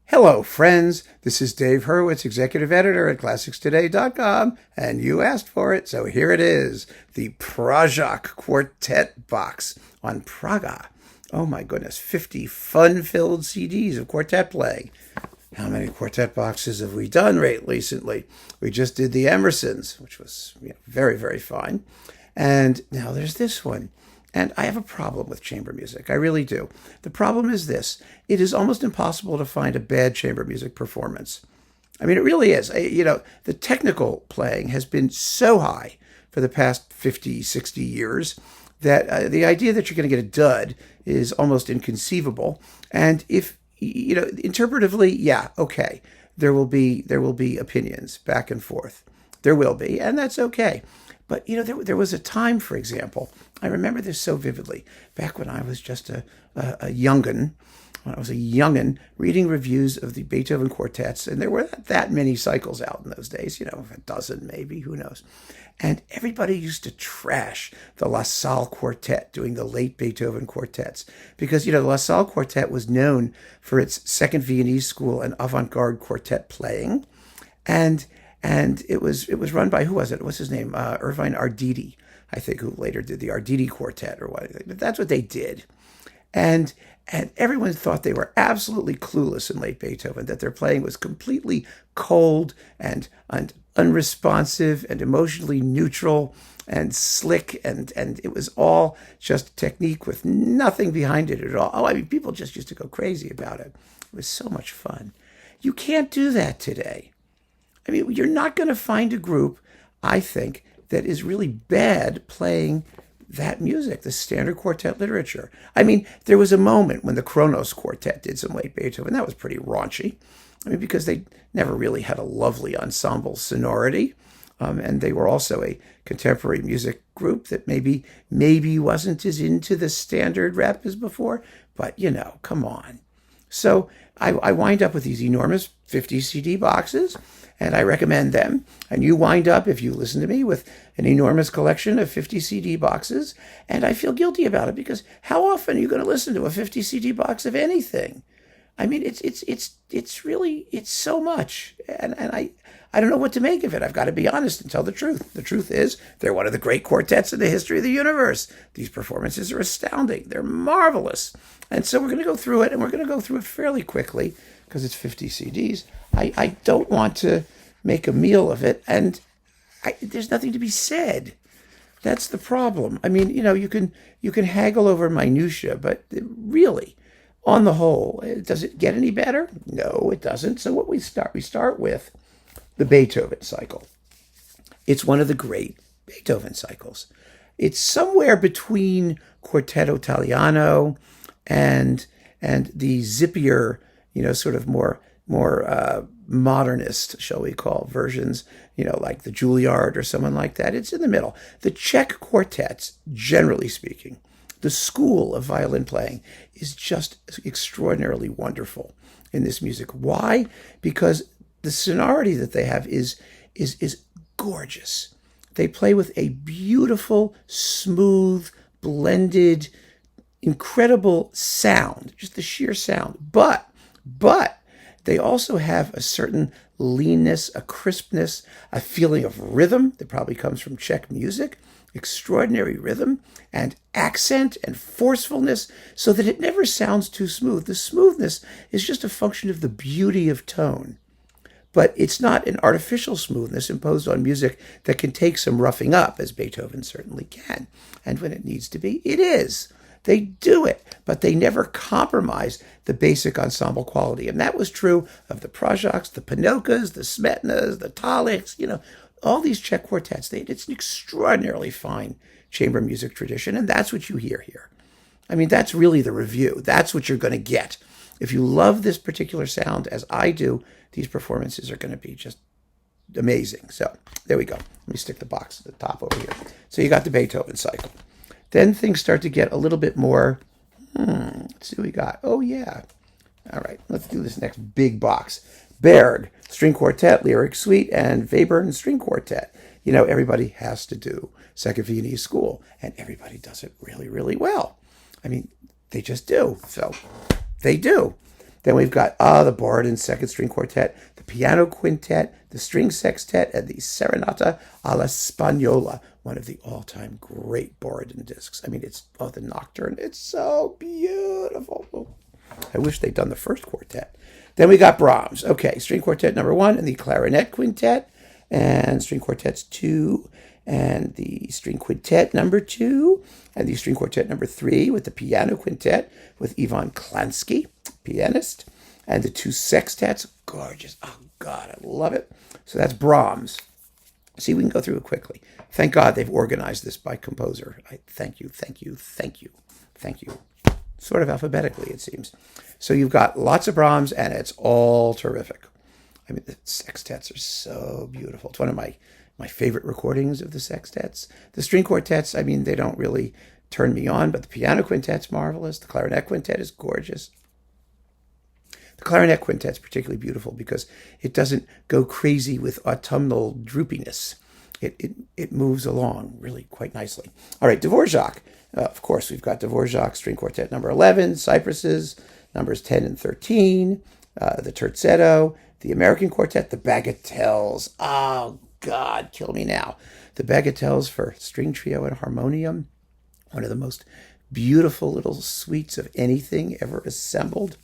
Hello, friends. This is Dave Hurwitz, executive editor at ClassicsToday.com, and you asked for it, so here it is, the Pražák Quartet box on Praga. Oh my goodness, 50 fun-filled CDs of quartet playing. How many quartet boxes have we done recently? We just did the Emersons, which was very, very fine. And now there's this one. And I have a problem with chamber music. I really do. The problem is this. It is almost impossible to find a bad chamber music performance. I mean, it really is. The technical playing has been so high for the past 50, 60 years that the idea that you're going to get a dud is almost inconceivable. And if, interpretively, yeah, okay, there will be opinions back and forth. There will be, and that's okay. But, there was a time, for example, I remember this so vividly, back when I was just a young'un, reading reviews of the Beethoven quartets, and there were not that many cycles out in those days, a dozen maybe, who knows. And everybody used to trash the La Salle Quartet doing the late Beethoven quartets, because, the La Salle Quartet was known for its Second Viennese School and avant-garde quartet playing, and it was run by, who was it? What's his name? Irvine Arditi, I think, who later did the Arditi Quartet or what. That's what they did. And everyone thought they were absolutely clueless in late Beethoven, that their playing was completely cold and unresponsive and emotionally neutral and slick, and it was all just technique with nothing behind it at all. Oh, I mean, people just used to go crazy about it. It was so much fun. You can't do that today. I mean, you're not going to find a group, I think, that is really bad playing that music, the standard quartet literature. I mean, there was a moment when the Kronos Quartet did some late Beethoven. That was pretty raunchy. I mean, because they never really had a lovely ensemble sonority. And they were also a contemporary music group that maybe wasn't as into the standard rep as before. But, come on. So I wind up with these enormous 50 CD boxes, and I recommend them. And you wind up, if you listen to me, with an enormous collection of 50 CD boxes. And I feel guilty about it, because how often are you going to listen to a 50 CD box of anything? I mean, it's really so much. And I don't know what to make of it. I've got to be honest and tell the truth. The truth is, they're one of the great quartets in the history of the universe. These performances are astounding. They're marvelous. And so we're going to go through it, and we're going to go through it fairly quickly, because it's 50 CDs. I don't want to make a meal of it, and there's nothing to be said. That's the problem. I mean, you can haggle over minutia, but really, on the whole, does it get any better? No, it doesn't. So we start with the Beethoven cycle. It's one of the great Beethoven cycles. It's somewhere between Quartetto Italiano and the zippier, sort of more modernist, shall we call, versions, like the Juilliard or someone like that. It's in the middle. The Czech quartets, generally speaking, the school of violin playing is just extraordinarily wonderful in this music. Why? Because the sonority that they have is gorgeous. They play with a beautiful, smooth, blended, incredible sound, just the sheer sound. But they also have a certain leanness, a crispness, a feeling of rhythm that probably comes from Czech music, extraordinary rhythm and accent and forcefulness, so that it never sounds too smooth. The smoothness is just a function of the beauty of tone. But it's not an artificial smoothness imposed on music that can take some roughing up, as Beethoven certainly can. And when it needs to be, it is. They do it, but they never compromise the basic ensemble quality. And that was true of the Pražáks, the Pinokas, the Smetanas, the Taliks, all these Czech quartets. It's an extraordinarily fine chamber music tradition, and that's what you hear here. I mean, that's really the review. That's what you're going to get. If you love this particular sound, as I do, these performances are going to be just amazing. So there we go. Let me stick the box at the top over here. So you got the Beethoven cycle. Then things start to get a little bit more, let's see what we got. Oh, yeah. All right, let's do this next big box. Berg, string quartet, lyric suite, and Webern string quartet. Everybody has to do Second Viennese School, and everybody does it really, really well. I mean, they just do. So they do. Then we've got the Borodin Second String Quartet, the Piano Quintet, the String Sextet, and the Serenata alla Spagnola, one of the all-time great Borodin discs. I mean, it's the Nocturne. It's so beautiful. I wish they'd done the first quartet. Then we got Brahms. Okay, String Quartet number 1 and the Clarinet Quintet, and String Quartets 2, and the String Quintet number 2, and the String Quartet number 3 with the Piano Quintet with Ivan Klansky, pianist, and the 2 sextets. Gorgeous. Oh, God, I love it. So that's Brahms. See, we can go through it quickly. Thank God they've organized this by composer. Thank you. Sort of alphabetically, it seems. So you've got lots of Brahms, and it's all terrific. I mean, the sextets are so beautiful. It's one of my favorite recordings of the sextets. The string quartets, I mean, they don't really turn me on, but the piano quintet's marvelous. The clarinet quintet is gorgeous. The clarinet quintet's particularly beautiful because it doesn't go crazy with autumnal droopiness. It moves along really quite nicely. All right, Dvorak. Of course, we've got Dvorak String Quartet number 11, Cypresses, numbers 10 and 13, the Terzetto, the American Quartet, the Bagatelles. Oh, God, kill me now. The Bagatelles for string trio and harmonium, one of the most beautiful little suites of anything ever assembled.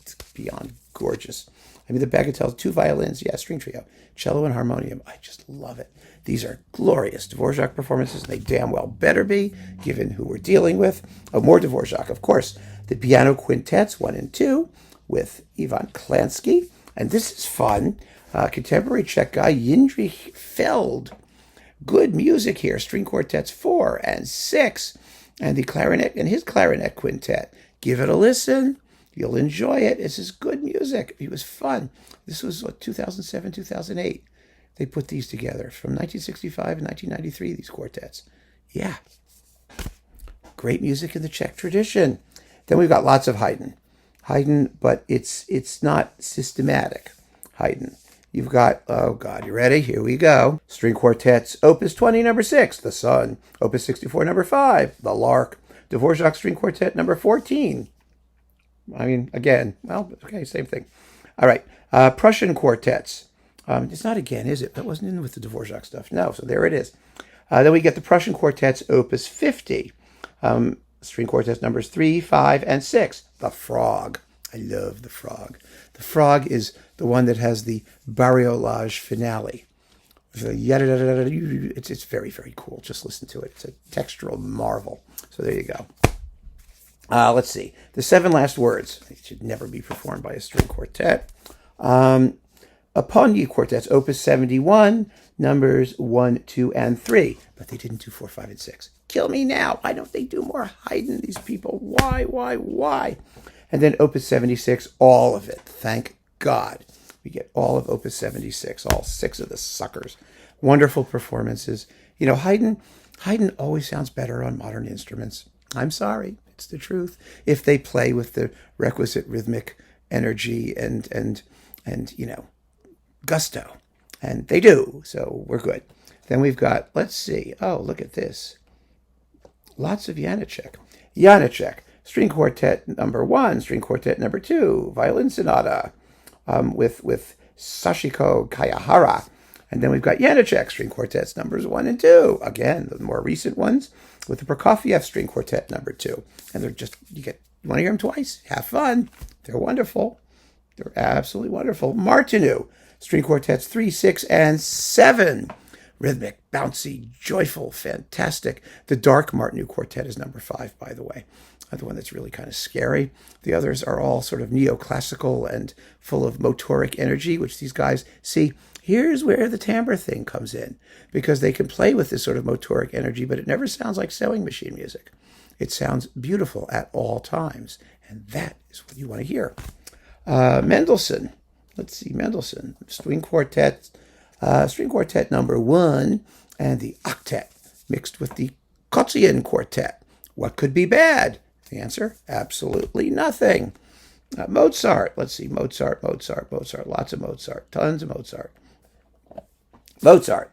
It's beyond gorgeous. I mean, the Bagatelles, 2 violins, string trio, cello and harmonium. I just love it. These are glorious Dvorak performances, and they damn well better be, given who we're dealing with. Oh, more Dvorak, of course. The piano quintets 1 and 2 with Ivan Klansky. And this is fun. Contemporary Czech guy, Jindřich Feld. Good music here. String quartets 4 and 6. And the clarinet and his clarinet quintet. Give it a listen. You'll enjoy it. This is good music. It was fun. This was 2007, 2008. They put these together from 1965 and 1993, these quartets. Yeah. Great music in the Czech tradition. Then we've got lots of Haydn. Haydn, but it's not systematic Haydn. You've got, oh God, you ready? Here we go. String quartets, Opus 20, number 6, The Sun. Opus 64, number 5, The Lark. Dvorak String Quartet, number 14. I mean, again, well, okay, same thing. All right, Prussian quartets. It's not again, is it? That wasn't in with the Dvorak stuff. No, so there it is. Then we get the Prussian quartets, Opus 50. String quartets numbers 3, 5, and 6. The Frog. I love the Frog. The Frog is the one that has the bariolage finale. It's very, very cool. Just listen to it. It's a textural marvel. So there you go. Let's see. The 7 last words. It should never be performed by a string quartet. Apogee quartets, Opus 71, numbers 1, 2, and 3. But they didn't do 4, 5, and 6. Kill me now. Why don't they do more Haydn, these people? Why? And then Opus 76, all of it. Thank God. We get all of Opus 76, all 6 of the suckers. Wonderful performances. You know, Haydn always sounds better on modern instruments. I'm sorry. It's the truth. If they play with the requisite rhythmic energy and you know, gusto. And they do, so we're good. Then we've got, let's see. Oh, look at this. Lots of Janáček. Janáček, string quartet number 1, string quartet number 2, violin sonata with Sachiko Kayahara. And then we've got Janáček string quartets numbers 1 and 2. Again, the more recent ones with the Prokofiev string quartet number 2. And they're just, you want to hear them twice? Have fun. They're wonderful. They're absolutely wonderful. Martinu, string quartets 3, 6, and 7. Rhythmic, bouncy, joyful, fantastic. The Dark Martinu Quartet is number 5, by the way. The one that's really kind of scary. The others are all sort of neoclassical and full of motoric energy, which these guys see. Here's where the timbre thing comes in, because they can play with this sort of motoric energy, but it never sounds like sewing machine music. It sounds beautiful at all times, and that is what you want to hear. Mendelssohn. Let's see, Mendelssohn. String quartet number 1, and the octet mixed with the Kotzian quartet. What could be bad? The answer, absolutely nothing. Mozart. Let's see, Mozart. Lots of Mozart. Tons of Mozart. Mozart.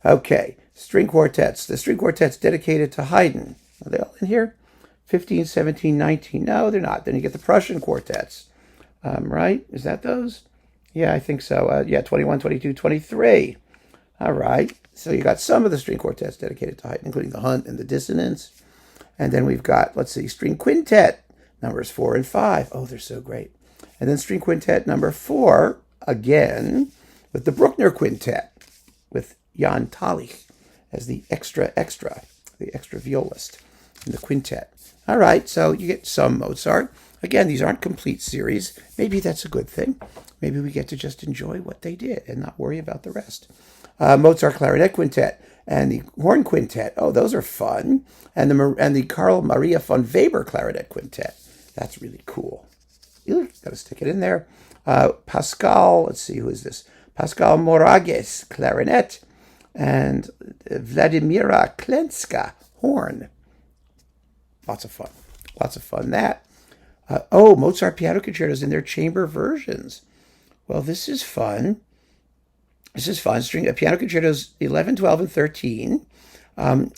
Okay, string quartets. The string quartets dedicated to Haydn. Are they all in here? 15, 17, 19. No, they're not. Then you get the Prussian quartets. Right? Is that those? Yeah, I think so. Yeah, 21, 22, 23. All right. So you got some of the string quartets dedicated to Haydn, including the Hunt and the Dissonance. And then we've got, let's see, string quintet, numbers 4 and 5. Oh, they're so great. And then string quintet number 4, again, with the Bruckner Quintet, with Jan Talich as the extra violist in the quintet. All right, so you get some Mozart. Again, these aren't complete series. Maybe that's a good thing. Maybe we get to just enjoy what they did and not worry about the rest. Mozart Clarinet Quintet and the Horn Quintet. Oh, those are fun. And the Carl Maria von Weber Clarinet Quintet. That's really cool. Got to stick it in there. Pascal, let's see, who is this? Pascal Moragues Clarinet and Vladimira Klenska Horn. Lots of fun. Lots of fun, that. Mozart piano concertos in their chamber versions. Well, this is fun. This is fun. String piano concertos 11, 12, and 13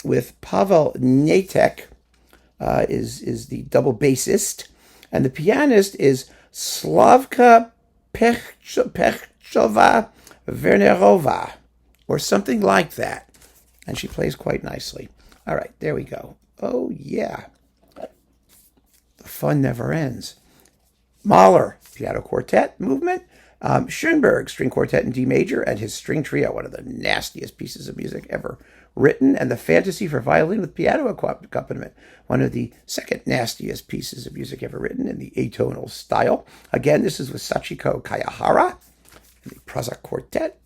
with Pavel Natek is the double bassist, and the pianist is Slavka Pechchova Wernerova, or something like that. And she plays quite nicely. All right, there we go. Oh, yeah. The fun never ends. Mahler, piano quartet movement. Schoenberg, string quartet in D major, and his string trio, one of the nastiest pieces of music ever written, and the Fantasy for violin with piano accompaniment, one of the second nastiest pieces of music ever written in the atonal style. Again, this is with Sachiko Kayahara, and the Pražák Quartet,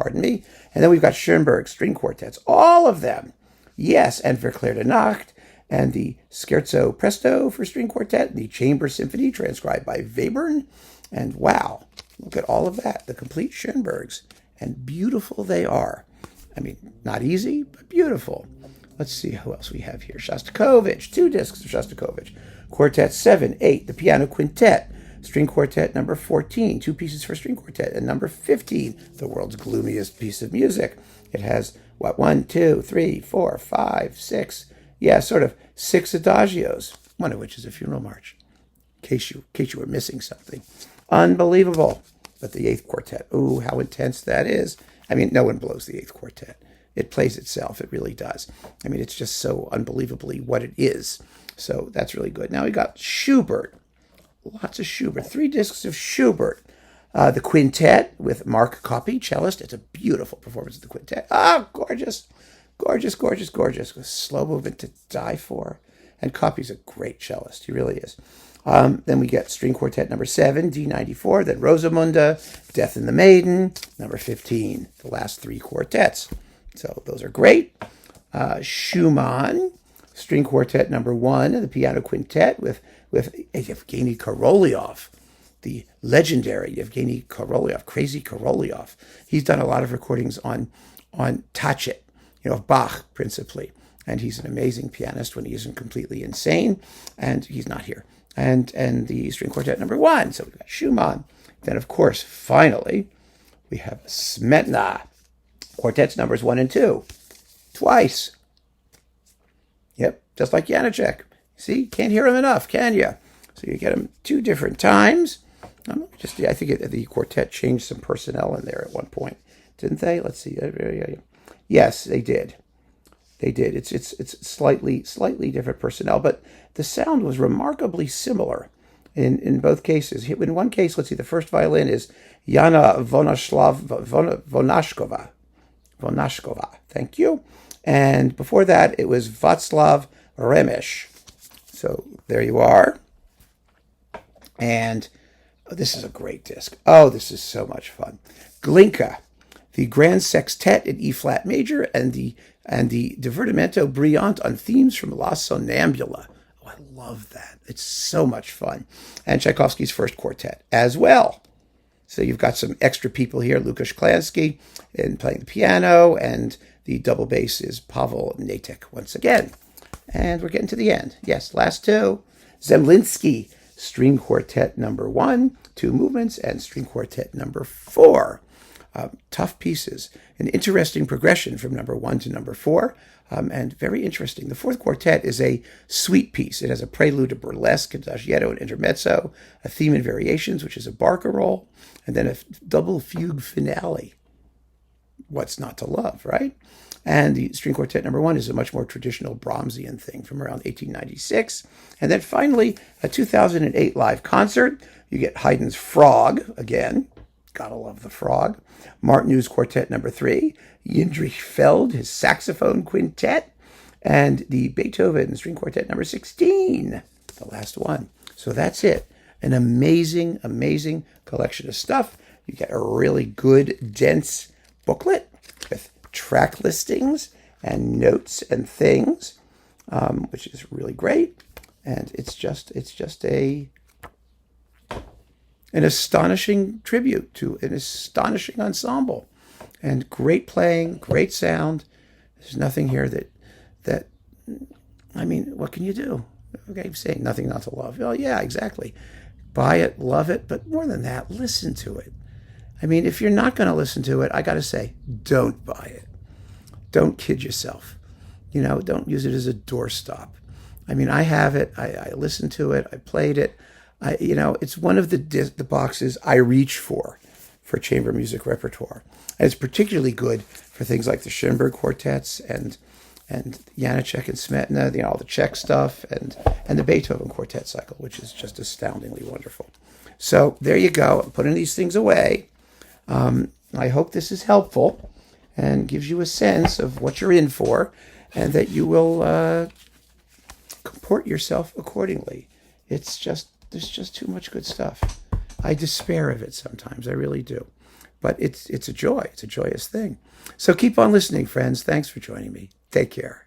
and then we've got Schoenberg string quartets, all of them. Yes, and Verclair de Nacht, and the Scherzo Presto for string quartet, and the Chamber Symphony transcribed by Webern. And wow, look at all of that, the complete Schoenbergs. And beautiful they are. I mean, not easy, but beautiful. Let's see who else we have here. Shostakovich, 2 discs of Shostakovich. Quartet 7, 8, the Piano Quintet. String Quartet number 14, 2 pieces for string quartet. And number 15, the world's gloomiest piece of music. It has, 1, 2, 3, 4, 5, 6. Yeah, sort of 6 adagios, one of which is a funeral march, in case you were missing something. Unbelievable. But the 8th quartet, ooh, how intense that is. I mean, no one blows the 8th quartet. It plays itself. It really does. I mean, it's just so unbelievably what it is. So that's really good. Now we got Schubert. Lots of Schubert. 3 discs of Schubert. The quintet with Mark Koppe, cellist. It's a beautiful performance of the quintet. Ah, gorgeous. Gorgeous, gorgeous, gorgeous. With slow movement to die for. And Koppe's a great cellist. He really is. Then we get string quartet number 7, D94, then Rosamunde, Death and the Maiden, number 15, the last 3 quartets. So those are great. Schumann, string quartet number 1, the piano quintet with Yevgeny Korolyov, the legendary Yevgeny Korolyov, Crazy Korolyov. He's done a lot of recordings on Tachet, of Bach principally. And he's an amazing pianist when he isn't completely insane, and he's not here. And the string quartet number 1. So we've got Schumann. Then, of course, finally, we have Smetana. Quartets numbers 1 and 2. Twice. Yep, just like Janacek. See, can't hear him enough, can you? So you get him 2 different times. I think the quartet changed some personnel in there at one point, didn't they? Let's see. Yes, they did. They did. It's slightly different personnel, but the sound was remarkably similar in both cases. In one case, let's see, the first violin is Jana Vonashkova. Thank you. And before that, it was Václav Remesh. So there you are. And this is a great disc. Oh, this is so much fun. Glinka, the Grand Sextet in E-flat major, and the Divertimento Brillant on themes from La Sonnambula. Oh, I love that. It's so much fun. And Tchaikovsky's first quartet as well. So you've got some extra people here. Lukasz Klansky playing the piano, and the double bass is Pavel Natek once again. And we're getting to the end. Yes, last 2. Zemlinsky, string quartet number 1, 2 movements, and string quartet number 4. Tough pieces, an interesting progression from number 1 to number 4, and very interesting. The fourth quartet is a suite piece. It has a prelude, a burlesque, a adagietto, an intermezzo, a theme and variations, which is a barcarolle, and then a double fugue finale. What's not to love, right? And the string quartet number 1 is a much more traditional Brahmsian thing from around 1896. And then finally, a 2008 live concert. You get Haydn's Frog again. Gotta love the Frog. Martineau's Quartet number 3. Jindřich Feld, his saxophone quintet. And the Beethoven string quartet number 16, the last one. So that's it. An amazing, amazing collection of stuff. You get a really good, dense booklet with track listings and notes and things, which is really great. And it's just an astonishing tribute to an astonishing ensemble, and great playing, great sound. There's nothing here that I mean, what can you do? Okay, I'm saying nothing not to love. Oh yeah, exactly. Buy it, love it, but more than that, listen to it. I mean, if you're not going to listen to it, I got to say, don't buy it. Don't kid yourself. Don't use it as a doorstop. I mean, I have it. I listened to it. I played it. It's one of the boxes I reach for chamber music repertoire. And it's particularly good for things like the Schoenberg quartets and Janáček and Smetana, all the Czech stuff, and the Beethoven quartet cycle, which is just astoundingly wonderful. So there you go. I'm putting these things away. I hope this is helpful and gives you a sense of what you're in for, and that you will comport yourself accordingly. There's just too much good stuff. I despair of it sometimes. I really do. But it's a joy. It's a joyous thing. So keep on listening, friends. Thanks for joining me. Take care.